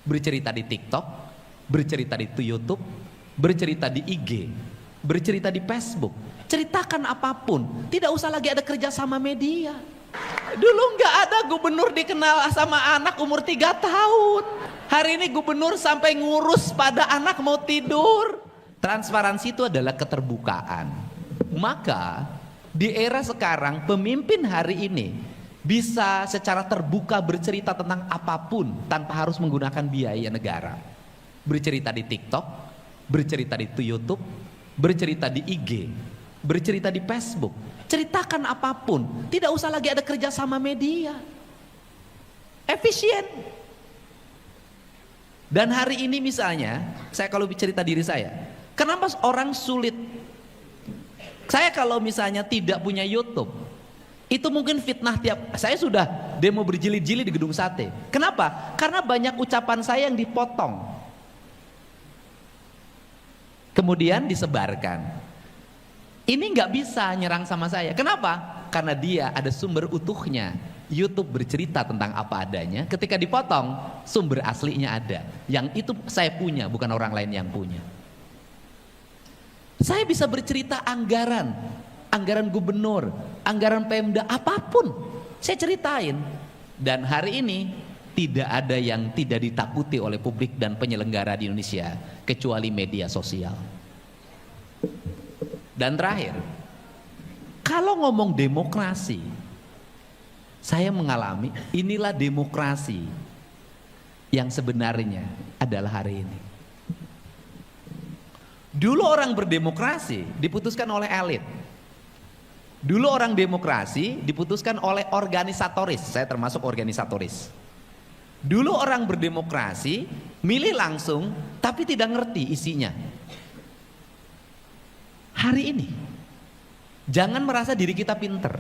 bercerita di TikTok, bercerita di YouTube, bercerita di IG, bercerita di Facebook. Ceritakan apapun, tidak usah lagi ada kerja sama media. Dulu nggak ada gubernur dikenal sama anak umur 3 tahun. Hari ini gubernur sampai ngurus pada anak mau tidur. Transparansi itu adalah keterbukaan. Maka di era sekarang pemimpin hari ini bisa secara terbuka bercerita tentang apapun tanpa harus menggunakan biaya negara. Bercerita di TikTok, bercerita di YouTube, bercerita di IG, bercerita di Facebook. Ceritakan apapun, tidak usah lagi ada kerja sama media. Efisien. Dan hari ini misalnya, saya kalau cerita diri saya, kenapa orang sulit? Saya kalau misalnya tidak punya YouTube, itu mungkin fitnah tiap. Saya sudah demo berjilid-jilid di Gedung Sate. Kenapa? Karena banyak ucapan saya yang dipotong, kemudian disebarkan. Ini nggak bisa nyerang sama saya. Kenapa? Karena dia ada sumber utuhnya. YouTube bercerita tentang apa adanya. Ketika dipotong, sumber aslinya ada. Yang itu saya punya, bukan orang lain yang punya. Saya bisa bercerita anggaran gubernur, anggaran Pemda, apapun saya ceritain. Dan hari ini tidak ada yang tidak ditakuti oleh publik dan penyelenggara di Indonesia kecuali media sosial. Dan terakhir, kalau ngomong demokrasi, saya mengalami inilah demokrasi yang sebenarnya adalah hari ini. Dulu orang berdemokrasi diputuskan oleh elit. Dulu orang demokrasi diputuskan oleh organisatoris. Saya termasuk organisatoris. Dulu orang berdemokrasi milih langsung tapi tidak ngerti isinya. Hari ini jangan merasa diri kita pinter,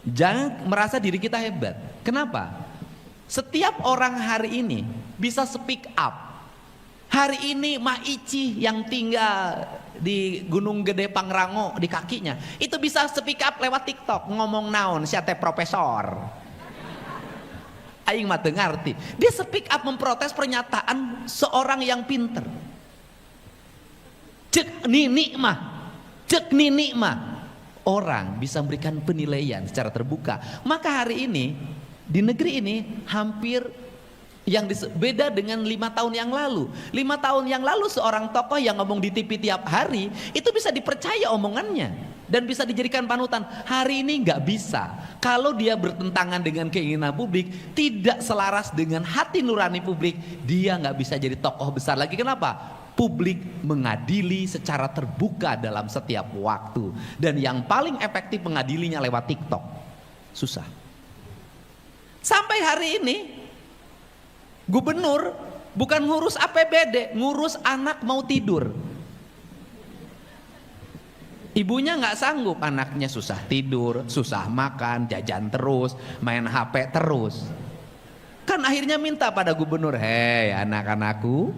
jangan merasa diri kita hebat. Kenapa? Setiap orang hari ini bisa speak up. Hari ini Mak Ici yang tinggal di Gunung Gede Pangrango di kakinya itu bisa speak up lewat TikTok, ngomong naon siate profesor. Aing mah teu ngarti. Dia speak up memprotes pernyataan seorang yang pinter. Cek nini mah orang bisa memberikan penilaian secara terbuka. Maka hari ini di negeri ini hampir yang beda dengan 5 tahun yang lalu. 5 tahun yang lalu seorang tokoh yang ngomong di TV tiap hari itu bisa dipercaya omongannya dan bisa dijadikan panutan. Hari ini nggak bisa. Kalau dia bertentangan dengan keinginan publik, tidak selaras dengan hati nurani publik, dia nggak bisa jadi tokoh besar lagi. Kenapa? Publik mengadili secara terbuka dalam setiap waktu. Dan yang paling efektif mengadilinya lewat TikTok. Susah. Sampai hari ini gubernur bukan ngurus APBD, ngurus anak mau tidur. Ibunya nggak sanggup, anaknya susah tidur, susah makan, jajan terus, main HP terus. Kan akhirnya minta pada gubernur, hei anak-anakku,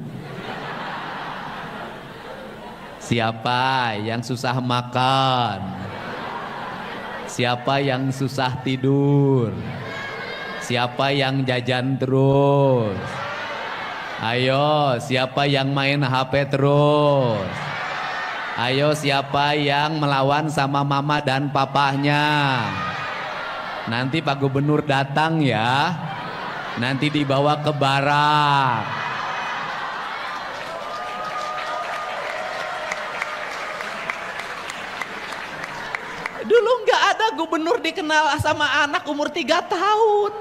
siapa yang susah makan? Siapa yang susah tidur? Siapa yang jajan terus? Ayo, siapa yang main HP terus? Ayo, siapa yang melawan sama mama dan papahnya? Nanti Pak Gubernur datang ya. Nanti dibawa ke barak. Dulu nggak ada gubernur dikenal sama anak umur 3 tahun.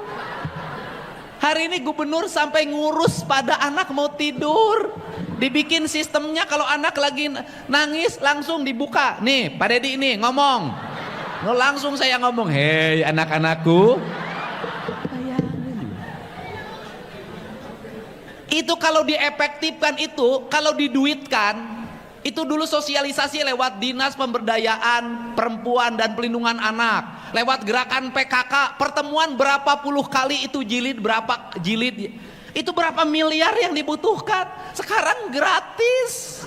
Hari ini gubernur sampai ngurus pada anak mau tidur. Dibikin sistemnya kalau anak lagi nangis langsung dibuka. Nih Pak Dedi ini ngomong. Langsung saya ngomong, hei anak-anakku. Itu kalau diefektifkan itu, kalau diduitkan, itu dulu sosialisasi lewat Dinas Pemberdayaan Perempuan dan Pelindungan Anak, lewat gerakan PKK, pertemuan berapa puluh kali itu jilid, berapa jilid, itu berapa miliar yang dibutuhkan. Sekarang gratis.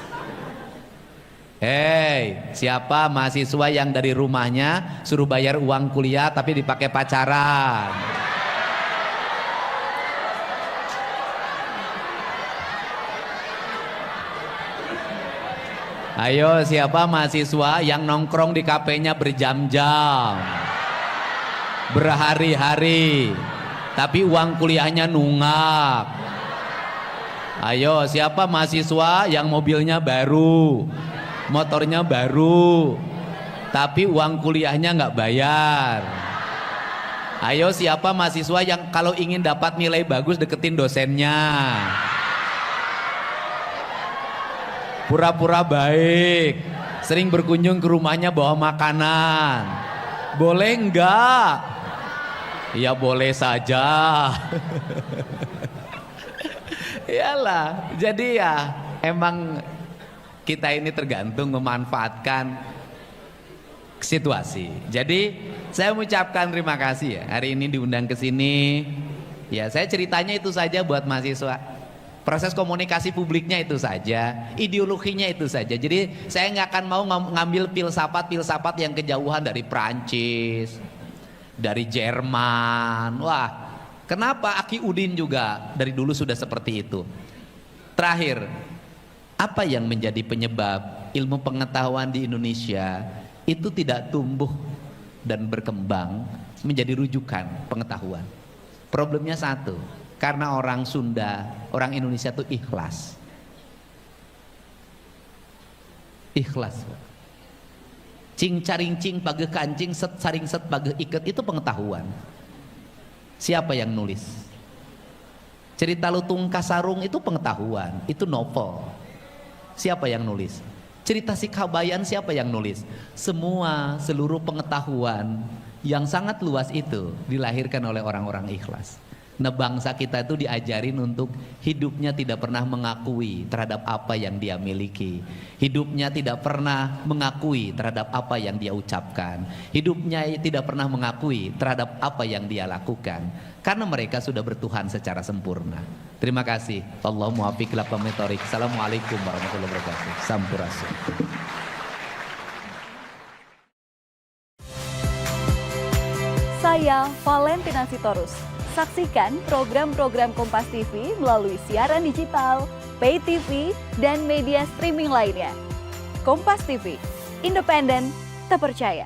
Hei, siapa mahasiswa yang dari rumahnya suruh bayar uang kuliah tapi dipakai pacaran? Ayo, siapa mahasiswa yang nongkrong di kafenya berjam-jam, berhari-hari, tapi uang kuliahnya nunggak? Ayo, siapa mahasiswa yang mobilnya baru, motornya baru, tapi uang kuliahnya nggak bayar? Ayo, siapa mahasiswa yang kalau ingin dapat nilai bagus deketin dosennya, pura-pura baik, sering berkunjung ke rumahnya bawa makanan? Boleh enggak? Ya boleh saja. Iyalah, jadi ya emang kita ini tergantung memanfaatkan situasi. Jadi saya mengucapkan terima kasih ya hari ini diundang ke sini. Ya, saya ceritanya itu saja buat mahasiswa. Proses komunikasi publiknya itu saja, ideologinya itu saja. Jadi saya nggak akan mau ngambil filsafat yang kejauhan dari Prancis, dari Jerman. Wah, kenapa Aki Udin juga dari dulu sudah seperti itu. Terakhir, apa yang menjadi penyebab ilmu pengetahuan di Indonesia itu tidak tumbuh dan berkembang menjadi rujukan pengetahuan? Problemnya satu, karena orang Sunda, orang Indonesia itu ikhlas. Ikhlas. Cing caring cing page kancing set saring set page iket itu pengetahuan. Siapa yang nulis? Cerita Lutung Kasarung itu pengetahuan, itu novel. Siapa yang nulis? Cerita Si Kabayan siapa yang nulis? Seluruh pengetahuan yang sangat luas itu dilahirkan oleh orang-orang ikhlas. Nah, bangsa kita itu diajarin untuk hidupnya tidak pernah mengakui terhadap apa yang dia miliki. Hidupnya tidak pernah mengakui terhadap apa yang dia ucapkan. Hidupnya tidak pernah mengakui terhadap apa yang dia lakukan. Karena mereka sudah bertuhan secara sempurna. Terima kasih. Allahumma muwaffiq ila aqwamit thoriq. Assalamualaikum warahmatullahi wabarakatuh. Sampurasun. Saya Valentina Sitorus. Saksikan program-program Kompas TV melalui siaran digital, pay TV, dan media streaming lainnya. Kompas TV, independen, terpercaya.